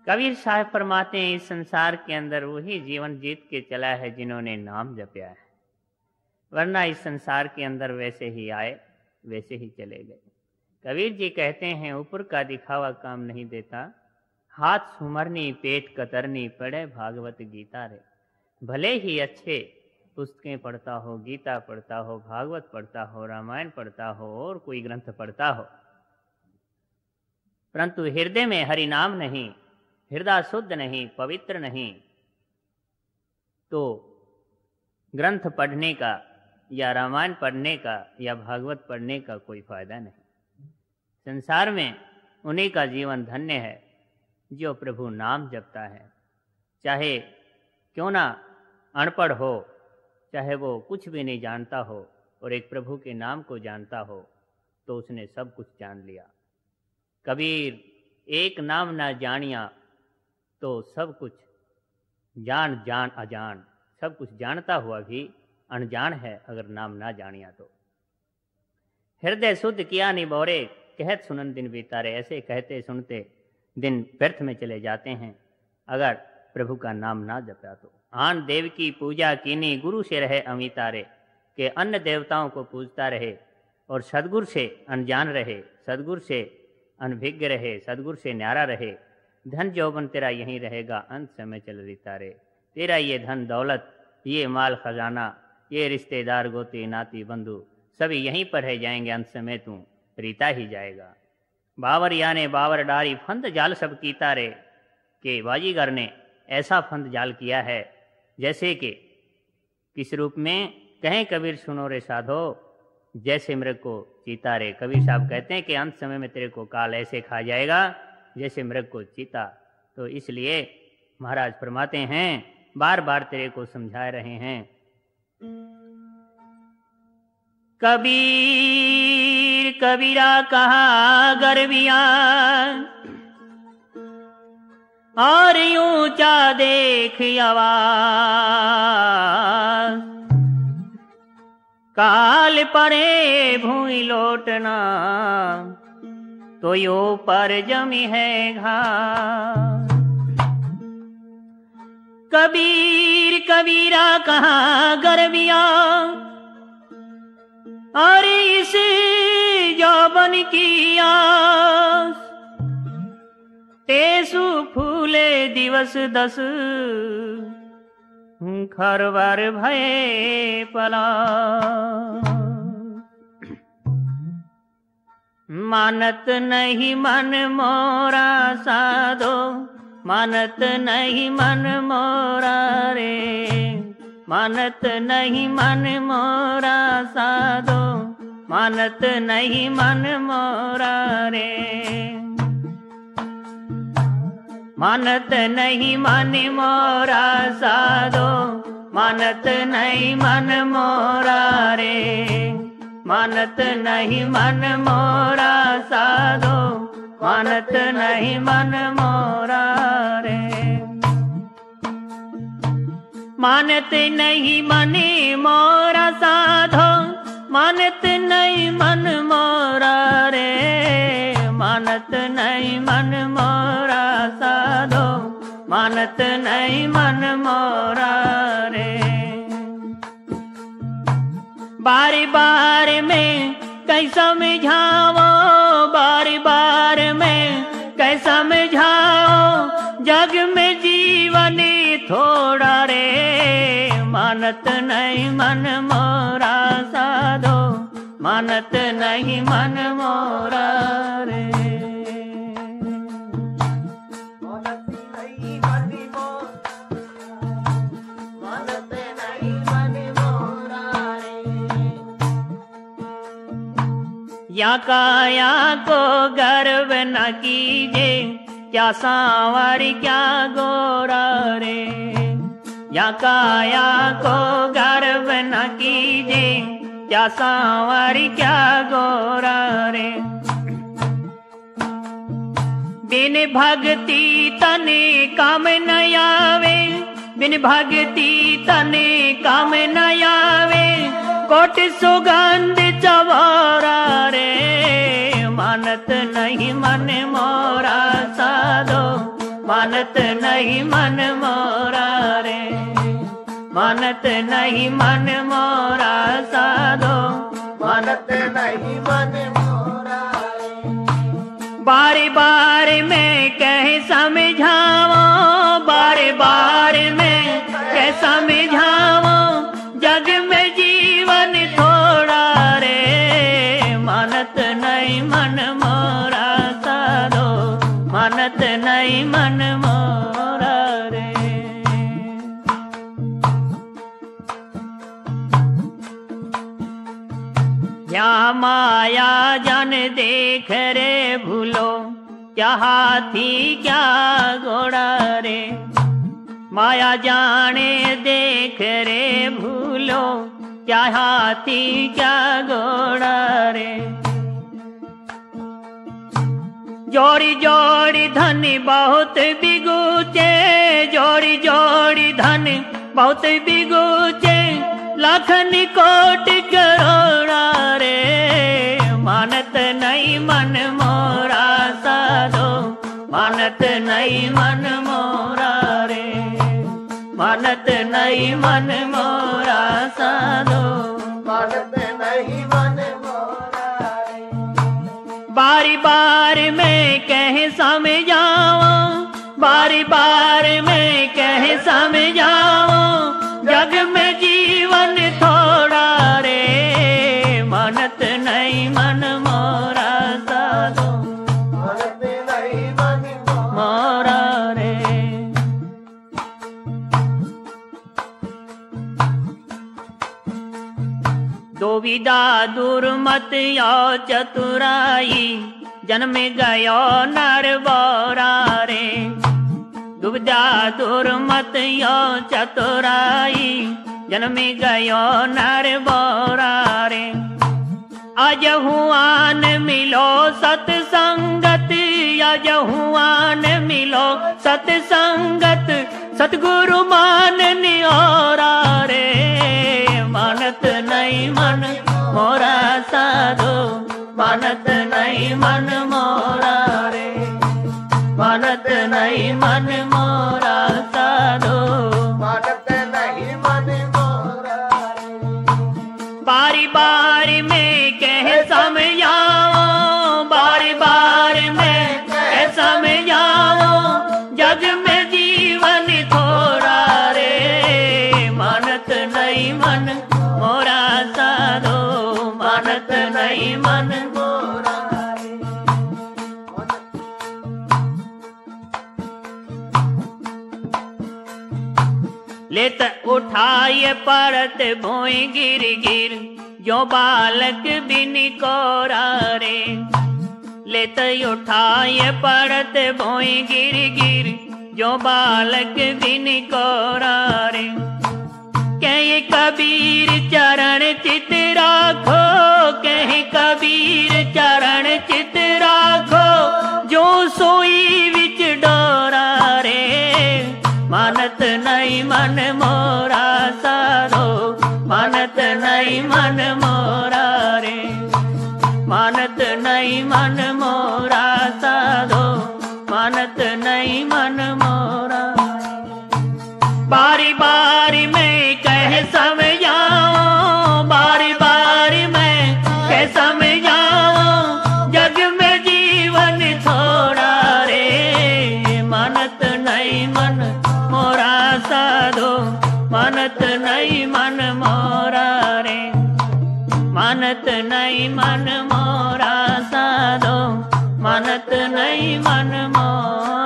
कबीर साहब फरमाते हैं इस संसार के अंदर वही जीवन जीत के चला है जिन्होंने नाम जपया है, वरना इस संसार के अंदर वैसे ही आए वैसे ही चले गए। कबीर जी कहते हैं ऊपर का दिखावा काम नहीं देता, हाथ सुमरनी पेट कतरनी पढ़े भागवत गीता रे। भले ही अच्छे पुस्तकें पढ़ता हो, गीता पढ़ता हो, भागवत पढ़ता हो, रामायण पढ़ता हो और कोई ग्रंथ पढ़ता हो, परंतु हृदय में हरि नाम नहीं, हृदय शुद्ध नहीं, पवित्र नहीं, तो ग्रंथ पढ़ने का या रामायण पढ़ने का या भागवत पढ़ने का कोई फायदा नहीं। संसार में उन्हीं का जीवन धन्य है जो प्रभु नाम जपता है, चाहे क्यों ना अनपढ़ हो, चाहे वो कुछ भी नहीं जानता हो और एक प्रभु के नाम को जानता हो तो उसने सब कुछ जान लिया। कबीर एक नाम ना जानिया तो सब कुछ जान जान अजान, सब कुछ जानता हुआ भी अनजान है अगर नाम ना जानिया तो। हृदय शुद्ध किया निबोरे कहत सुनन दिन बीतारे, ऐसे कहते सुनते दिन व्यर्थ में चले जाते हैं अगर प्रभु का नाम ना जपा तो। आन देव की पूजा कीनी गुरु से रहे अमितारे, के अन्य देवताओं को पूजता रहे और सदगुरु से अनजान रहे, सदगुरु से अनभिज्ञ रहे, सदगुरु से न्यारा रहे। धन जौबन तेरा यहीं रहेगा अंत समय चल रीता रे। तेरा ये धन दौलत, ये माल खजाना, ये रिश्तेदार गोते नाती बंधु सभी यहीं पर रह जाएंगे, अंत समय तू रीता ही जाएगा। बावर याने बावर डारी फंद जाल सब कीता रे, के बाजीगर ने ऐसा फंद जाल किया है जैसे कि किस रूप में कहें कबीर सुनो रे साधो, जैसे मृग को चीता रे। कबीर साहब कहते हैं कि अंत समय में तेरे को काल ऐसे खा जाएगा जैसे मृग को चीता। तो इसलिए महाराज फरमाते हैं, बार बार तेरे को समझा रहे हैं, कबीर कबीरा कहा गर्विया और ऊंचा देख आवाज, काल परे भूमि लौटना तो यो पर जमी है घास। कबीर कबीरा कहा गर्विया और इस जौबन की आस, तेसु फूले दिवस 10 खरवर भये पला। मानत नहीं मन मोरा साधो, मानत नहीं मन मोरा रे, मानत नहीं मन मोरा साधो, मानत नहीं मन मोरा रे। मानत नहीं मन मोरा साधो, मानत नहीं मन मोरा रे, मानत नहीं मन मोरा साधो, मानत नहीं मन मोरा रे। मानत नहीं मन मोरा साधो, मानत नहीं मन मोरा रे, मानत नहीं मन मोरा साधो, मानत नहीं मन मोरा रे। बारी बार में कैसा समझाओ, बारी बार में कैसा समझाओ, जग में जीवन थोड़ा रे, मानत नहीं मन मोरा साधो, मानत नहीं मन मोरा रे। या काया को गर्व न कीजे, क्या सांवर क्या गोरा रे। या काया को गर्व न कीजे, क्या सांवर क्या गोरा रे। बिन भक्ति तने काम न आवे, बिन भक्ति तने काम न आवे, कोट सुगंध चवारा रे, मानत नहीं मन मोरा साधो, मानत नहीं मन मोरा रे, मानत नहीं मन मोरा साधो, मानत नहीं मन मोरा रे। बारी बारी में कह समझावो, बारी बारी में कह समझावो, जग में जीवन थोड़ा रे, मानत नहीं मन मोरा साधो, मानत नहीं मन मोरा रे। क्या माया जन देख रे भूलो, क्या हाथी क्या घोड़ा रे, माया जाने देख रे भूलो, क्या हाथी क्या घोड़ा रे। जोड़ी जोड़ी धन बहुत बिगुचे, जोड़ी जोड़ी धन बहुत बिगुचे, लाखन कोट करोड़ा रे, मानत नहीं मन मोरा साधो, मानत नहीं मन मोरा रे, मानत नहीं मन मोरा साधो, मानत नहीं मन मोरा रे। बारी बारी में कह समझाओ, बारी बारी में कह समझाओ, जग में जीवन थोड़ा रे, मानत नहीं मन मोरा साधो, मानत नहीं मन मोरा रे। दुविधा दूर मत यो चतुराई, जन्म गयो नर बोरा रे, दुविधा दूर मत यो चतुराई, जन्म गयो नर बोरा रे। आज हुआन मिलो सतसंगत, आज हुआन मिलो सतसंगत, सतगुरु मान नियोरा रे, मानत नहीं मन मोरा साधो, मानत नहीं मन मोरा रे, मानत नहीं मन मोरा साधो, मानत नहीं मन मोरा रे। बारी बारी में कह समझाओ, बारी बारी में कह समझाओ, जग में जीवन थोड़ा रे, मानत नहीं मन मोरा साधो, मानत नहीं मन मोरा रे। लेत उठाए परत भोई गिर गिर, जो बालक बिन कोरा रे, लेत उठाए परत भोई गिर गिर, जो बालक बिन कोरा रे। कहीं कबीर चरण चित राखो, कहीं कबीर चरण चित राखो, जो सोई विच डोरा रे, मानत नहीं मन मोरा साधो, मानत नहीं मन मोरा रे, मानत नहीं मन मोरा साधो, मानत नहीं मन मोरा। बारी बारी में कह समझाओ, बारी बारी में कह समझाओ, जग में जीवन थोड़ा रे, मानत नहीं मन मोरा साधो, मानत नहीं मन मोरा रे, मानत नहीं मन मोरा साधो, मानत नहीं मन मोरा।